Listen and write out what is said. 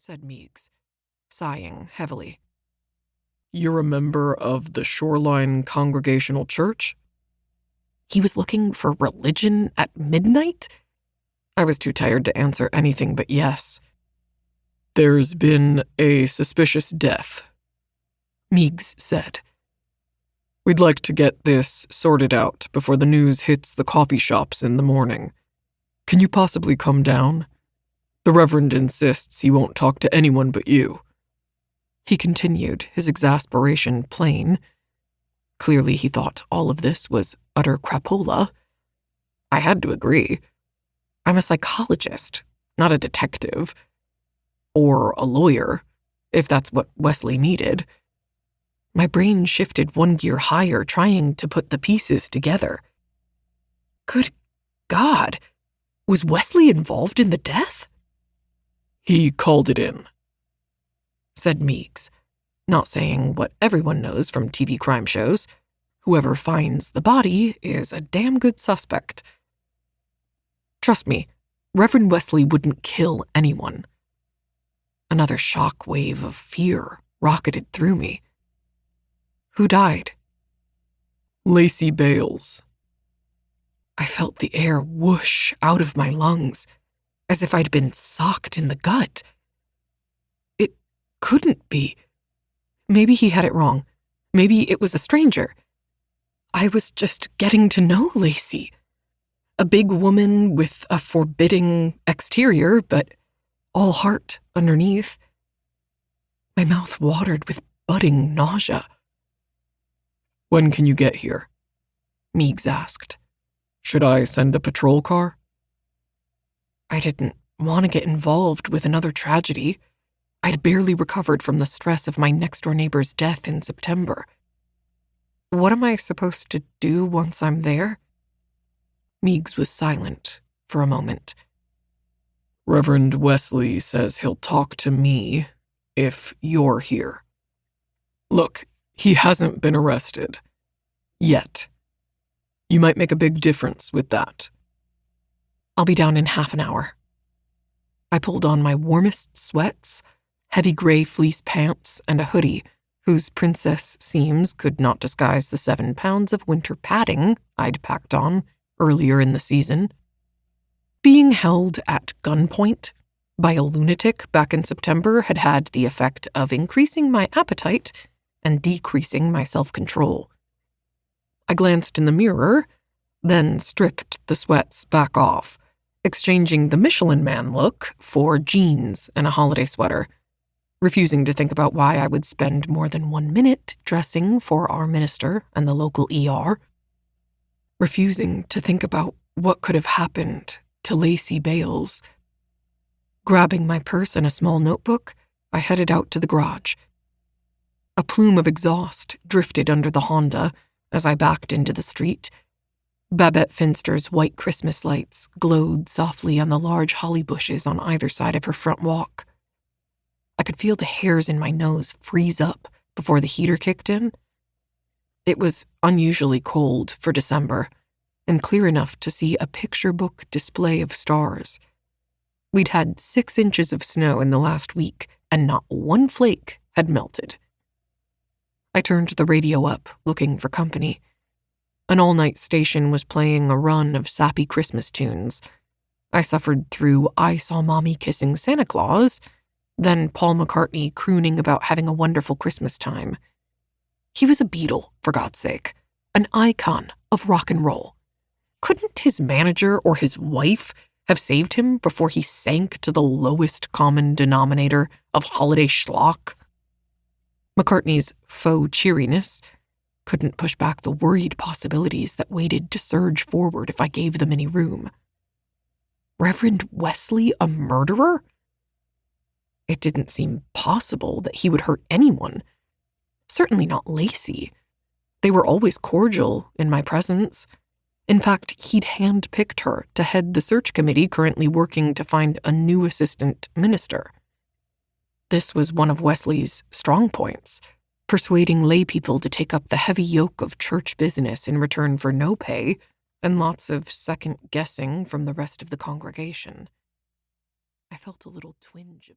said Meigs, sighing heavily. "You're a member of the Shoreline Congregational Church?" He was looking for religion at midnight? I was too tired to answer anything but yes. "There's been a suspicious death," Meigs said. "We'd like to get this sorted out before the news hits the coffee shops in the morning. Can you possibly come down? The Reverend insists he won't talk to anyone but you." He continued, his exasperation plain. Clearly he thought all of this was utter crapola. I had to agree. I'm a psychologist, not a detective. Or a lawyer, if that's what Wesley needed. My brain shifted one gear higher, trying to put the pieces together. Good God, was Wesley involved in the death? "He called it in," said Meigs, not saying what everyone knows from TV crime shows. Whoever finds the body is a damn good suspect. Trust me, Reverend Wesley wouldn't kill anyone. Another shock wave of fear rocketed through me. Who died? "Lacey Bales." I felt the air whoosh out of my lungs, as if I'd been socked in the gut. It couldn't be. Maybe he had it wrong. Maybe it was a stranger. I was just getting to know Lacey. A big woman with a forbidding exterior, but all heart underneath. My mouth watered with budding nausea. "When can you get here?" Meigs asked. "Should I send a patrol car?" I didn't want to get involved with another tragedy. I'd barely recovered from the stress of my next-door neighbor's death in September. What am I supposed to do once I'm there? Meigs was silent for a moment. "Reverend Wesley says he'll talk to me if you're here. Look, he hasn't been arrested. Yet. You might make a big difference with that." "I'll be down in half an hour." I pulled on my warmest sweats, heavy gray fleece pants, and a hoodie whose princess seams could not disguise the 7 pounds of winter padding I'd packed on earlier in the season. Being held at gunpoint by a lunatic back in September had had the effect of increasing my appetite and decreasing my self-control. I glanced in the mirror, then stripped the sweats back off, exchanging the Michelin Man look for jeans and a holiday sweater, refusing to think about why I would spend more than 1 minute dressing for our minister and the local ER, refusing to think about what could have happened to Lacey Bales. Grabbing my purse and a small notebook, I headed out to the garage. A plume of exhaust drifted under the Honda as I backed into the street. Babette Finster's white Christmas lights glowed softly on the large holly bushes on either side of her front walk. I could feel the hairs in my nose freeze up before the heater kicked in. It was unusually cold for December, and clear enough to see a picture book display of stars. We'd had 6 inches of snow in the last week, and not one flake had melted. I turned the radio up, looking for company. An all-night station was playing a run of sappy Christmas tunes. I suffered through "I Saw Mommy Kissing Santa Claus," then Paul McCartney crooning about having a wonderful Christmas time. He was a Beatle, for God's sake, an icon of rock and roll. Couldn't his manager or his wife have saved him before he sank to the lowest common denominator of holiday schlock? McCartney's faux cheeriness couldn't push back the worried possibilities that waited to surge forward if I gave them any room. Reverend Wesley a murderer? It didn't seem possible that he would hurt anyone. Certainly not Lacey. They were always cordial in my presence. In fact, he'd handpicked her to head the search committee currently working to find a new assistant minister. This was one of Wesley's strong points, persuading lay people to take up the heavy yoke of church business in return for no pay and lots of second-guessing from the rest of the congregation. I felt a little twinge of